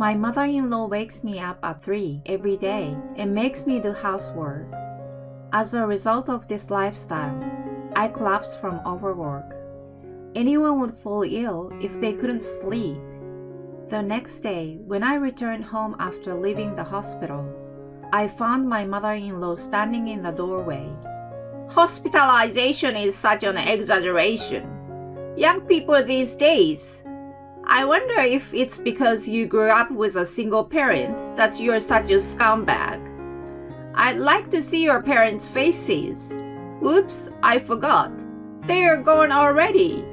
My mother-in-law wakes me up at 3 every day and makes me do housework. As a result of this lifestyle, I collapse from overwork. Anyone would fall ill if they couldn't sleep. The next day, when I returned home after leaving the hospital, I found my mother-in-law standing in the doorway. Hospitalization is such an exaggeration. Young people these days. I wonder if it's because you grew up with a single parent that you're such a scumbag. I'd like to see your parents' faces. Oops, I forgot. They're gone already.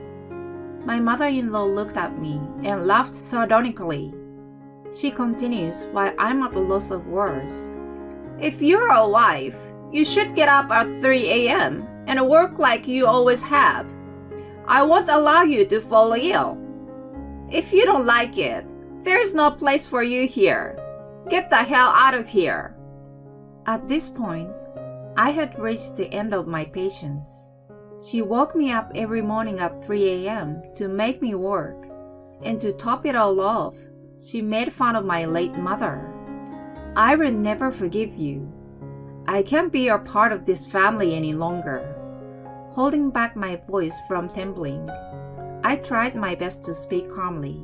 My mother-in-law looked at me and laughed sardonically. She continues while I'm at a loss of words. If you're a wife, you should get up at 3 a.m. and work like you always have. I won't allow you to fall ill. If you don't like it, there's no place for you here. Get the hell out of here. At this point, I had reached the end of my patience. She woke me up every morning at 3 a.m. to make me work, and to top it all off, she made fun of my late mother. I will never forgive you. I can't be a part of this family any longer. Holding back my voice from trembling, I tried my best to speak calmly.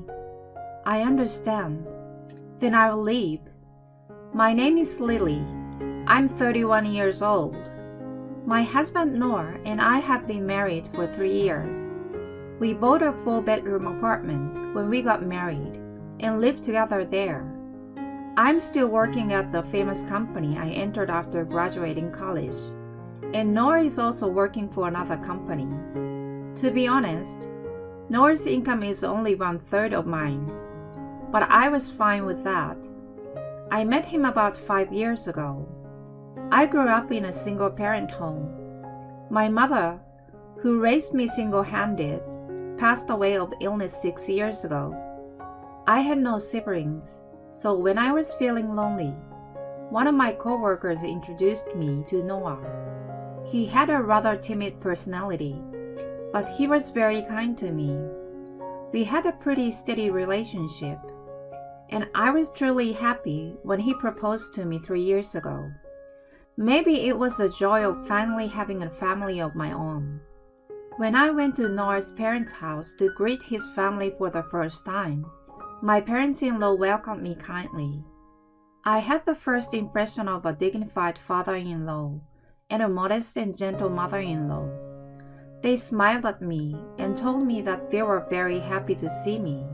I understand. Then I will leave. My name is Lily. I'm 31 years old. My husband Noor and I have been married for 3 years. We bought a 4-bedroom apartment when we got married and lived together there. I'm still working at the famous company I entered after graduating college, and Noor is also working for another company. To be honest, Noor's income is only 1/3 of mine, but I was fine with that. I met him about 5 years ago. I grew up in a single-parent home. My mother, who raised me single-handed, passed away of illness 6 years ago. I had no siblings, so when I was feeling lonely, one of my coworkers introduced me to Noah. He had a rather timid personality, but he was very kind to me. We had a pretty steady relationship, and I was truly happy when he proposed to me 3 years ago. Maybe it was the joy of finally having a family of my own. When I went to Noah's parents' house to greet his family for the first time, my parents-in-law welcomed me kindly. I had the first impression of a dignified father-in-law and a modest and gentle mother-in-law. They smiled at me and told me that they were very happy to see me.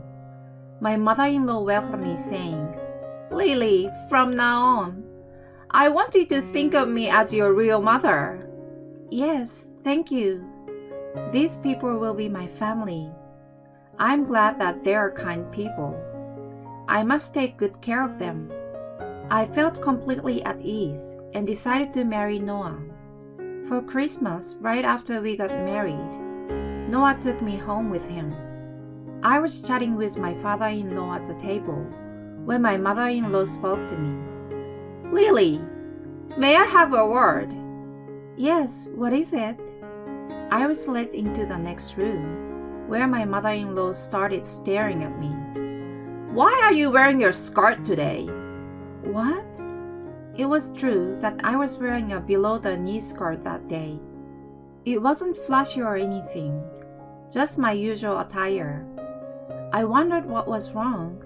My mother-in-law welcomed me saying, Lily, from now on, I want you to think of me as your real mother. Yes, thank you. These people will be my family. I'm glad that they are kind people. I must take good care of them. I felt completely at ease and decided to marry Noah. For Christmas, right after we got married, Noah took me home with him. I was chatting with my father-in-law at the table when my mother-in-law spoke to me. Lily, may I have a word? Yes, what is it? I was led into the next room, where my mother-in-law started staring at me. Why are you wearing your skirt today? What? It was true that I was wearing a below-the-knee skirt that day. It wasn't flashy or anything, just my usual attire. I wondered what was wrong.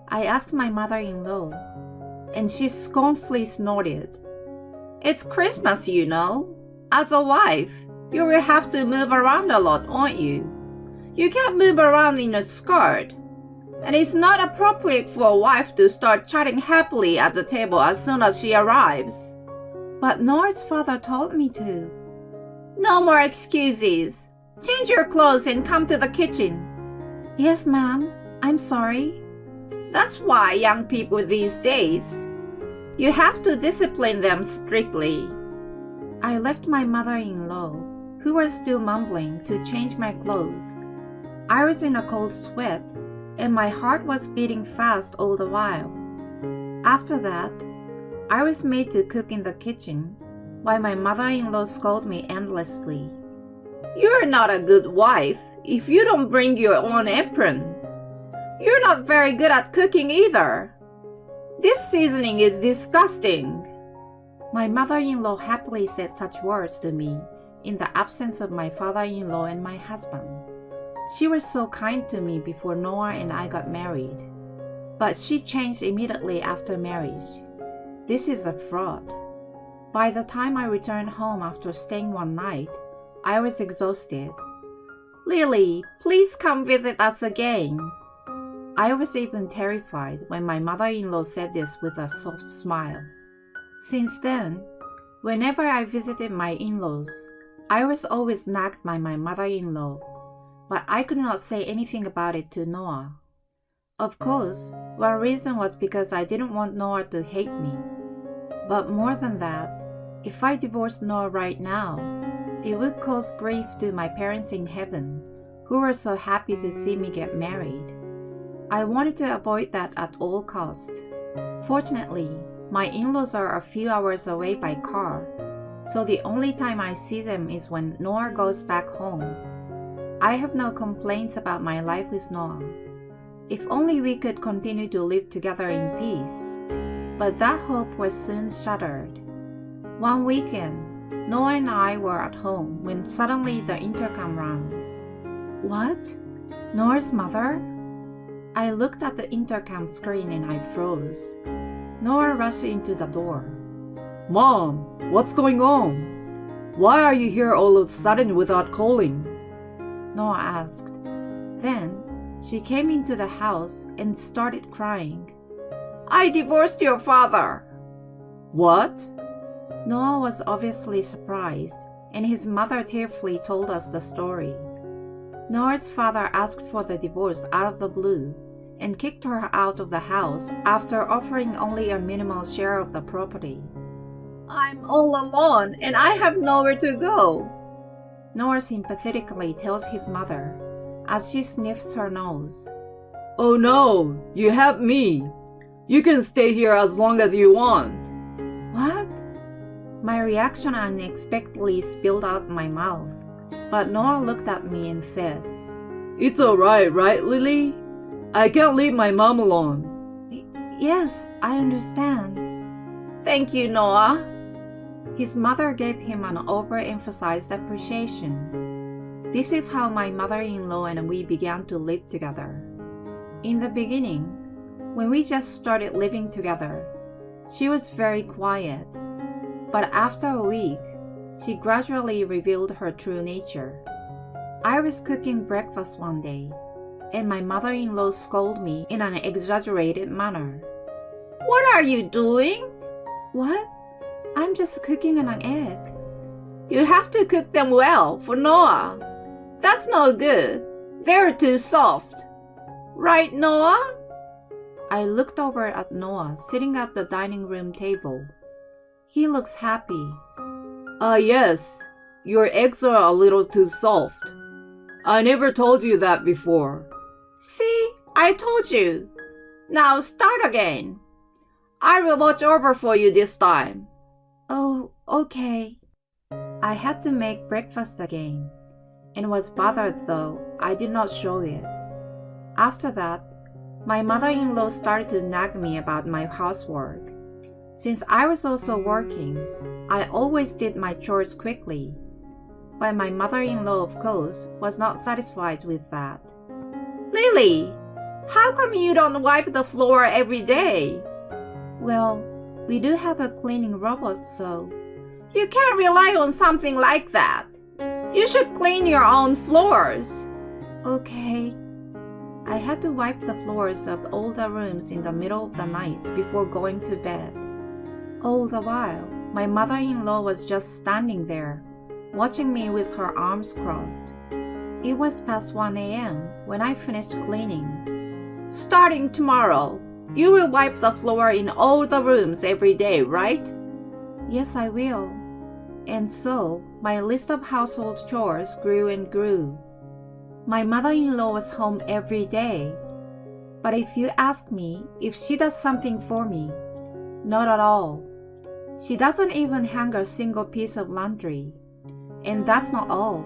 I asked my mother-in-law, and she scornfully snorted. It's Christmas, you know. As a wife, you will have to move around a lot, won't you? You can't move around in a skirt. And it's not appropriate for a wife to start chatting happily at the table as soon as she arrives. But Noor's father told me to. No more excuses. Change your clothes and come to the kitchen. Yes, ma'am. I'm sorry. That's why young people these days, you have to discipline them strictly. I left my mother-in-law, who was still mumbling, to change my clothes. I was in a cold sweat, and my heart was beating fast all the while. After that, I was made to cook in the kitchen, while my mother-in-law scolded me endlessly. You're not a good wife if you don't bring your own apron. You're not very good at cooking either. This seasoning is disgusting. My mother-in-law happily said such words to me in the absence of my father-in-law and my husband. She was so kind to me before Noah and I got married, but she changed immediately after marriage. This is a fraud. By the time I returned home after staying one night, I was exhausted. Lily, please come visit us again. I was even terrified when my mother-in-law said this with a soft smile. Since then, whenever I visited my in-laws, I was always nagged by my mother-in-law, but I could not say anything about it to Noah. Of course, one reason was because I didn't want Noah to hate me. But more than that, if I divorced Noah right now, it would cause grief to my parents in heaven, who were so happy to see me get married. I wanted to avoid that at all costs. Fortunately, my in-laws are a few hours away by car, so the only time I see them is when Noah goes back home. I have no complaints about my life with Noah. If only we could continue to live together in peace. But that hope was soon shattered. One weekend, Noah and I were at home when suddenly the intercom rang. What? Noah's mother? I looked at the intercom screen and I froze. Noah rushed into the door. Mom, what's going on? Why are you here all of a sudden without calling? Noah asked. Then she came into the house and started crying. I divorced your father. What? Noah was obviously surprised, and his mother tearfully told us the story. Noah's father asked for the divorce out of the blue and kicked her out of the house after offering only a minimal share of the property. I'm all alone and I have nowhere to go. Noah sympathetically tells his mother as she sniffs her nose. Oh no, you have me. You can stay here as long as you want. What? My reaction unexpectedly spilled out my mouth, but Noah looked at me and said, It's alright, right, Lily? I can't leave my mom alone. Yes, I understand. Thank you, Noah. His mother gave him an overemphasized appreciation. This is how my mother-in-law and we began to live together. In the beginning, when we just started living together, she was very quiet. But after a week, she gradually revealed her true nature. I was cooking breakfast one day, and my mother-in-law scolded me in an exaggerated manner. What are you doing? What? I'm just cooking an egg. You have to cook them well for Noah. That's no good. They're too soft. Right, Noah? I looked over at Noah sitting at the dining room table. He looks happy. Yes, your eggs are a little too soft. I never told you that before. See, I told you. Now start again. I will watch over for you this time. Oh, okay. I had to make breakfast again, and was bothered though I did not show it. After that, my mother-in-law started to nag me about my housework. Since I was also working, I always did my chores quickly. But my mother-in-law, of course, was not satisfied with that. Lily, how come you don't wipe the floor every day? Well, we do have a cleaning robot, so... You can't rely on something like that. You should clean your own floors. Okay. I had to wipe the floors of all the rooms in the middle of the night before going to bed. All the while, my mother-in-law was just standing there, watching me with her arms crossed. It was past 1 a.m. when I finished cleaning. Starting tomorrow, you will wipe the floor in all the rooms every day, right? Yes, I will. And so, my list of household chores grew and grew. My mother-in-law was home every day. But if you ask me if she does something for me, not at all. She doesn't even hang a single piece of laundry. And that's not all.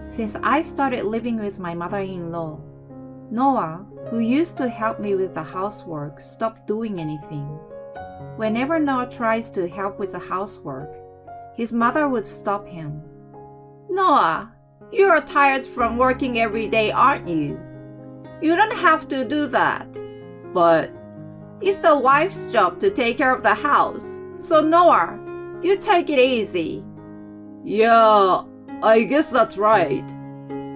Since I started living with my mother-in-law, Noah, who used to help me with the housework, stopped doing anything. Whenever Noah tries to help with the housework, his mother would stop him. Noah, you are tired from working every day, aren't you? You don't have to do that. But It's the wife's job to take care of the house. So Noah, you take it easy. yeah, I guess that's right.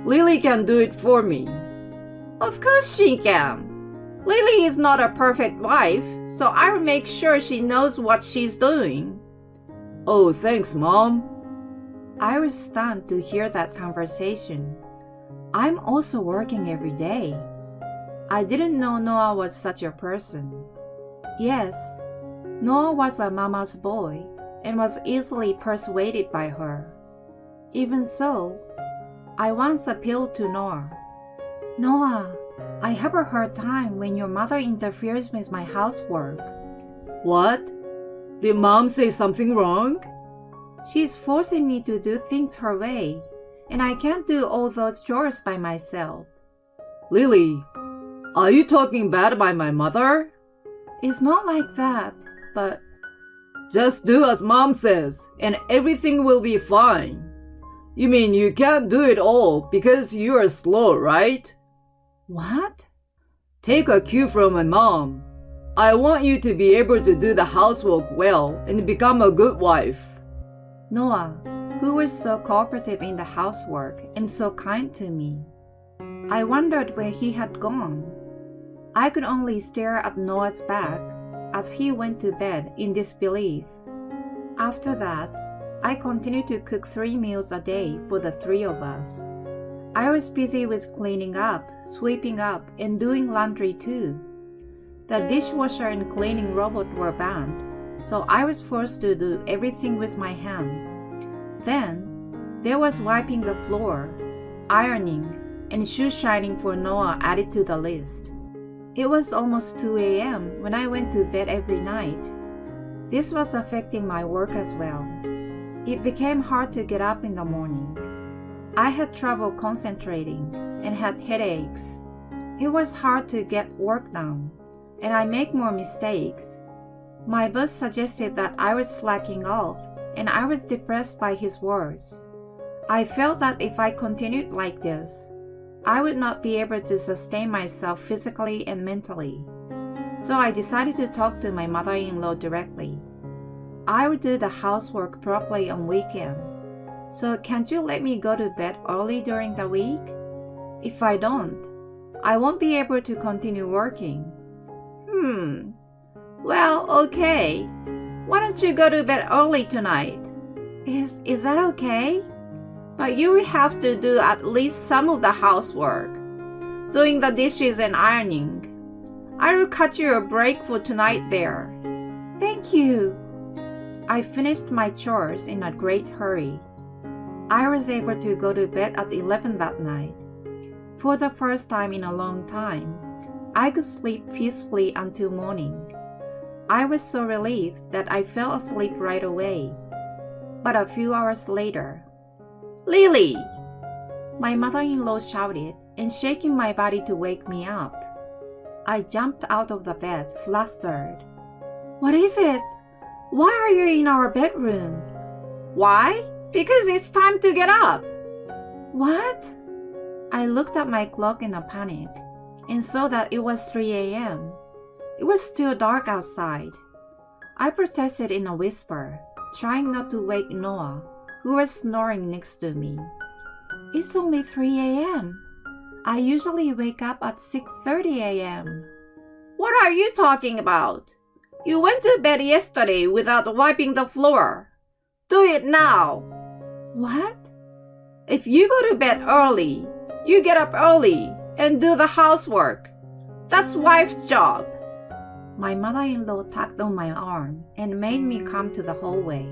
Lily can do it for me. Of course she can. Lily is not a perfect wife, so I'll make sure she knows what she's doing. Oh, thanks, Mom. I was stunned to hear that conversation. I'm also working every day. I didn't know Noah was such a person. Yes, Noah was a mama's boy and was easily persuaded by her. Even so, I once appealed to Noah. Noah, I have a hard time when your mother interferes with my housework. What? Did Mom say something wrong? She's forcing me to do things her way, and I can't do all those chores by myself. Lily, are you talking bad about my mother? It's not like that, but Just do as Mom says, and everything will be fine. You mean you can't do it all because you are slow, right? what? Take a cue from my mom. I want you to be able to do the housework well and become a good wife. Noah, who was so cooperative in the housework and so kind to me. I wondered where he had gone. I could only stare at Noah's back as he went to bed in disbelief. After that, I continued to cook 3 meals a day for the 3 of us. I was busy with cleaning up, sweeping up, and doing laundry too. The dishwasher and cleaning robot were banned, so I was forced to do everything with my hands. Then, there was wiping the floor, ironing, and shoe shining for Noah added to the list. It was almost 2 a.m. when I went to bed every night. This was affecting my work as well. It became hard to get up in the morning. I had trouble concentrating and had headaches. It was hard to get work done, and I make more mistakes. My boss suggested that I was slacking off, and I was depressed by his words. I felt that if I continued like this, I would not be able to sustain myself physically and mentally. So I decided to talk to my mother-in-law directly. I would do the housework properly on weekends. So can't you let me go to bed early during the week? If I don't, I won't be able to continue working. Well, okay. Why don't you go to bed early tonight? Is that okay? But you will have to do at least some of the housework, doing the dishes and ironing. I will cut you a break for tonight there. Thank you. I finished my chores in a great hurry. I was able to go to bed at 11 that night. For the first time in a long time, I could sleep peacefully until morning. I was so relieved that I fell asleep right away. But a few hours later, Lily! my mother-in-law shouted and shaking my body to wake me up. I jumped out of the bed, flustered. What is it? Why are you in our bedroom? Why? Because it's time to get up. What? I looked at my clock in a panic and saw that it was 3 a.m. It was still dark outside. I protested in a whisper, trying not to wake Noah, who was snoring next to me. It's only 3 a.m. I usually wake up at 6:30 a.m. What are you talking about? You went to bed yesterday without wiping the floor. Do it now. What? If you go to bed early, you get up early and do the housework. That's wife's job. My mother-in-law tugged on my arm and made me come to the hallway.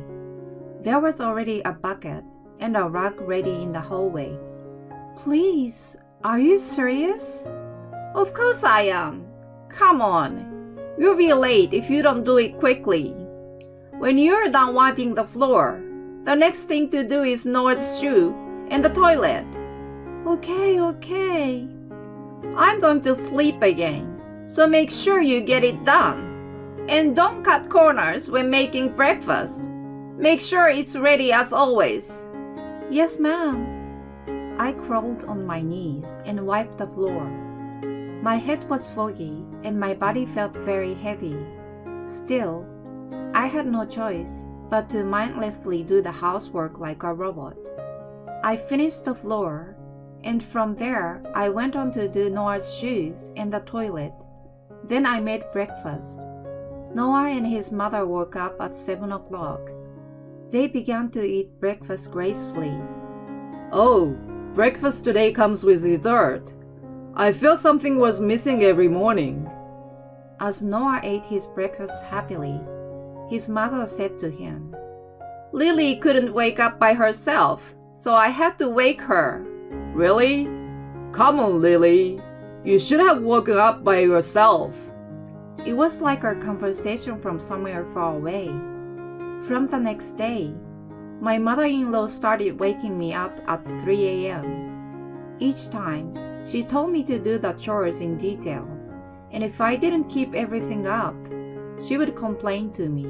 There was already a bucket and a rug ready in the hallway. Please, are you serious? Of course I am. Come on. You'll be late if you don't do it quickly. When you're done wiping the floor, the next thing to do is Noah's shoe and the toilet. Okay. I'm going to sleep again, so make sure you get it done. And don't cut corners when making breakfast. Make sure it's ready as always. Yes, ma'am. I crawled on my knees and wiped the floor. My head was foggy and my body felt very heavy. Still, I had no choice but to mindlessly do the housework like a robot. I finished the floor, and from there I went on to do Noah's shoes and the toilet. Then I made breakfast. Noah and his mother woke up at 7 o'clock. They began to eat breakfast gracefully. Oh, breakfast today comes with dessert. I felt something was missing every morning. As Noah ate his breakfast happily, his mother said to him, Lily couldn't wake up by herself, so I had to wake her. Really? Come on, Lily. You should have woken up by yourself. It was like our conversation from somewhere far away. From the next day, my mother-in-law started waking me up at 3 a.m. Each time, she told me to do the chores in detail, and if I didn't keep everything up, she would complain to me.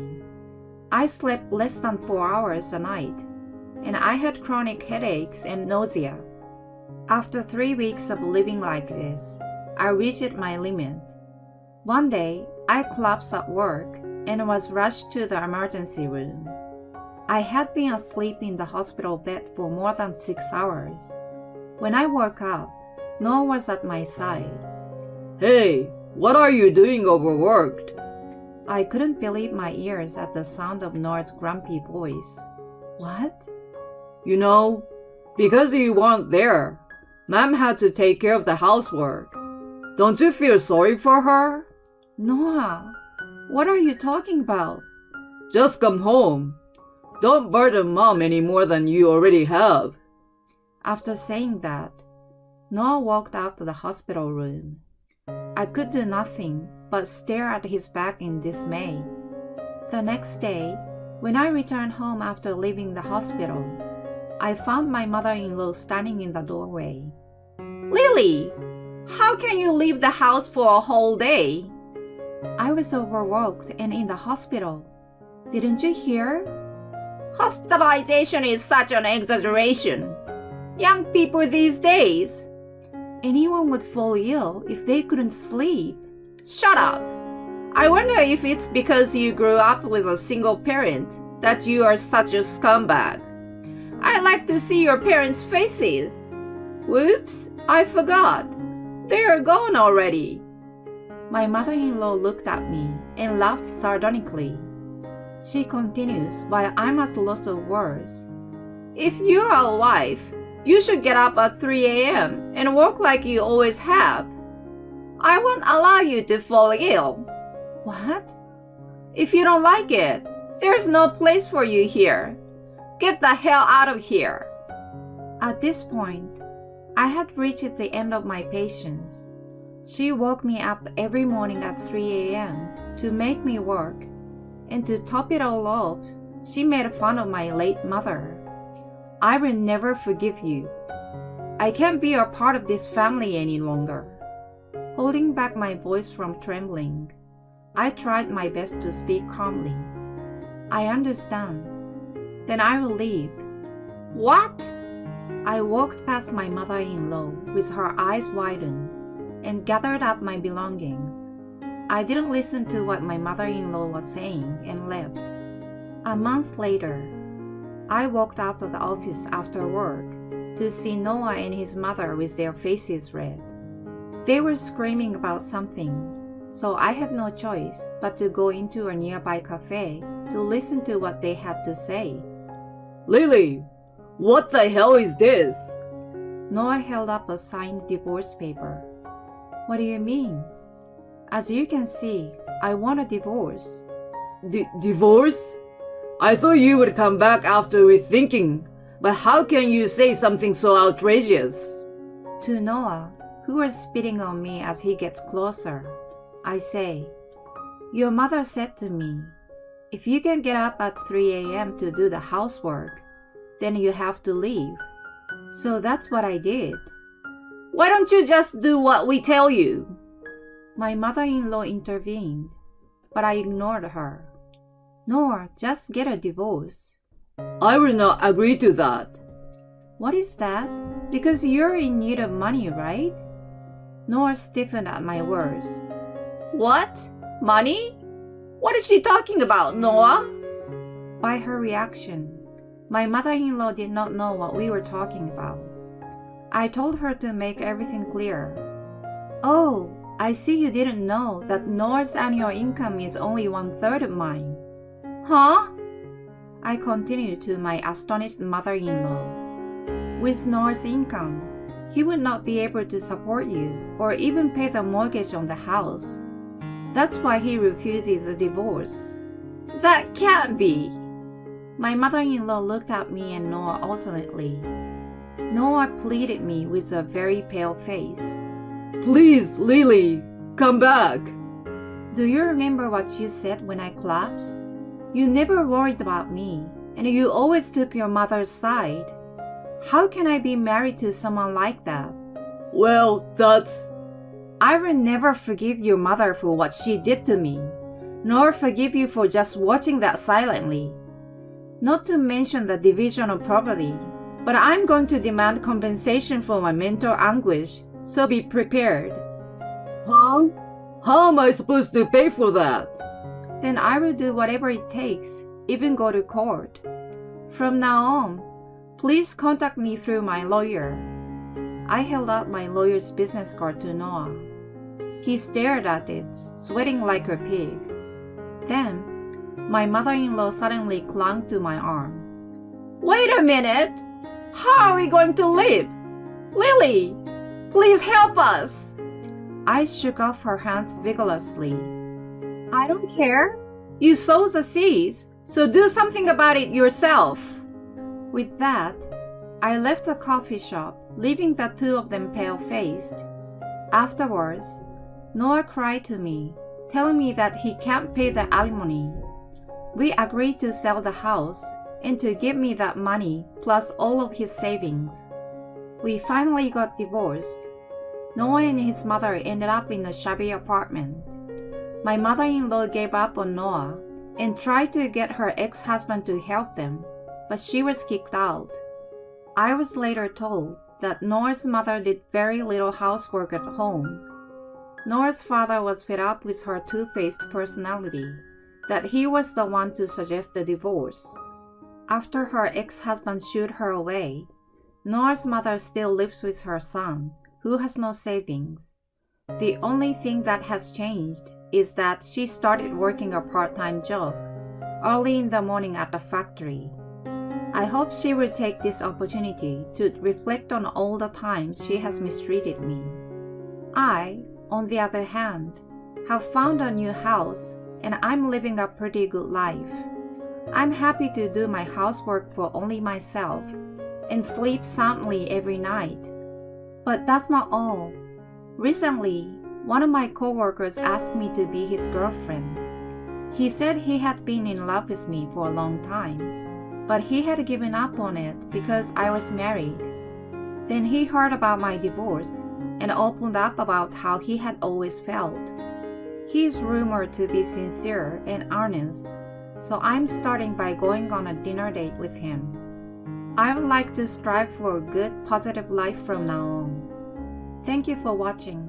I slept less than 4 hours a night, and I had chronic headaches and nausea. After 3 weeks of living like this, I reached my limit. One day, I collapsed at work and was rushed to the emergency room. I had been asleep in the hospital bed for more than 6 hours. When I woke up, Noah was at my side. Hey, what are you doing overworked? I couldn't believe my ears at the sound of Noah's grumpy voice. What? You know, because you weren't there, Mom had to take care of the housework. Don't you feel sorry for her? Noah, what are you talking about? Just come home. Don't burden Mom any more than you already have. After saying that, Noah walked out to the hospital room. I could do nothing but stare at his back in dismay. The next day, when I returned home after leaving the hospital, I found my mother-in-law standing in the doorway. Lily, how can you leave the house for a whole day? I was overworked and in the hospital. Didn't you hear? Hospitalization is such an exaggeration. Young people these days. Anyone would fall ill if they couldn't sleep. Shut up. I wonder if it's because you grew up with a single parent that you are such a scumbag. I like to see your parents' faces. Whoops, I forgot. They are gone already. My mother-in-law looked at me and laughed sardonically. She continues while I'm at a loss of words. If you're a wife, you should get up at 3 a.m. and work like you always have. I won't allow you to fall ill. What? If you don't like it, there's no place for you here. Get the hell out of here. At this point, I had reached the end of my patience. She woke me up every morning at 3 a.m. to make me work, and to top it all off, she made fun of my late mother. I will never forgive you. I can't be a part of this family any longer. Holding back my voice from trembling, I tried my best to speak calmly. I understand. Then I will leave. What? I walked past my mother-in-law with her eyes widened and gathered up my belongings. I didn't listen to what my mother-in-law was saying and left. A month later, I walked out of the office after work to see Noah and his mother with their faces red. They were screaming about something, so I had no choice but to go into a nearby cafe to listen to what they had to say. Lily, what the hell is this? Noah held up a signed divorce paper. What do you mean? As you can see, I want a divorce. Divorce? I thought you would come back after rethinking, but how can you say something so outrageous? To Noah, who was spitting on me as he gets closer, I say, your mother said to me, if you can get up at 3 a.m. to do the housework, then you have to leave. So that's what I did. Why don't you just do what we tell you? My mother-in-law intervened, but I ignored her. Noah, just get a divorce. I will not agree to that. What is that? Because you're in need of money, right? Noah stiffened at my words. What? Money? What is she talking about, Noah? By her reaction, my mother-in-law did not know what we were talking about. I told her to make everything clear. Oh, I see you didn't know that Noah's annual income is only 1/3 of mine. Huh? I continued to my astonished mother-in-law. With Noah's income, he would not be able to support you or even pay the mortgage on the house. That's why he refuses a divorce. That can't be. My mother-in-law looked at me and Noah alternately. Noah pleaded me with a very pale face. Please, Lily, come back. Do you remember what you said when I collapsed? You never worried about me, and you always took your mother's side. How can I be married to someone like that? Well, I will never forgive your mother for what she did to me, nor forgive you for just watching that silently. Not to mention the division of property, but I'm going to demand compensation for my mental anguish, so be prepared. Huh? How am I supposed to pay for that? Then I will do whatever it takes, even go to court. From now on, please contact me through my lawyer. I held out my lawyer's business card to Noah. He stared at it, sweating like a pig. Then, my mother-in-law suddenly clung to my arm. Wait a minute! How are we going to live? Lily, please help us! I shook off her hands vigorously. I don't care. You sow the seeds, so do something about it yourself. With that, I left the coffee shop, leaving the two of them pale-faced. Afterwards, Noah cried to me, telling me that he can't pay the alimony. We agreed to sell the house and to give me that money plus all of his savings. We finally got divorced. Noah and his mother ended up in a shabby apartment. My mother-in-law gave up on Noah and tried to get her ex-husband to help them, but she was kicked out. I was later told that Noah's mother did very little housework at home. Noah's father was fed up with her two-faced personality, that he was the one to suggest the divorce. After her ex-husband shooed her away, Noah's mother still lives with her son, who has no savings. The only thing that has changed is that she started working a part-time job early in the morning at the factory. I hope she will take this opportunity to reflect on all the times she has mistreated me. I, on the other hand, have found a new house and I'm living a pretty good life. I'm happy to do my housework for only myself and sleep soundly every night. But that's not all. Recently, one of my coworkers asked me to be his girlfriend. He said he had been in love with me for a long time, but he had given up on it because I was married. Then he heard about my divorce and opened up about how he had always felt. He is rumored to be sincere and earnest, so I'm starting by going on a dinner date with him. I would like to strive for a good, positive life from now on. Thank you for watching.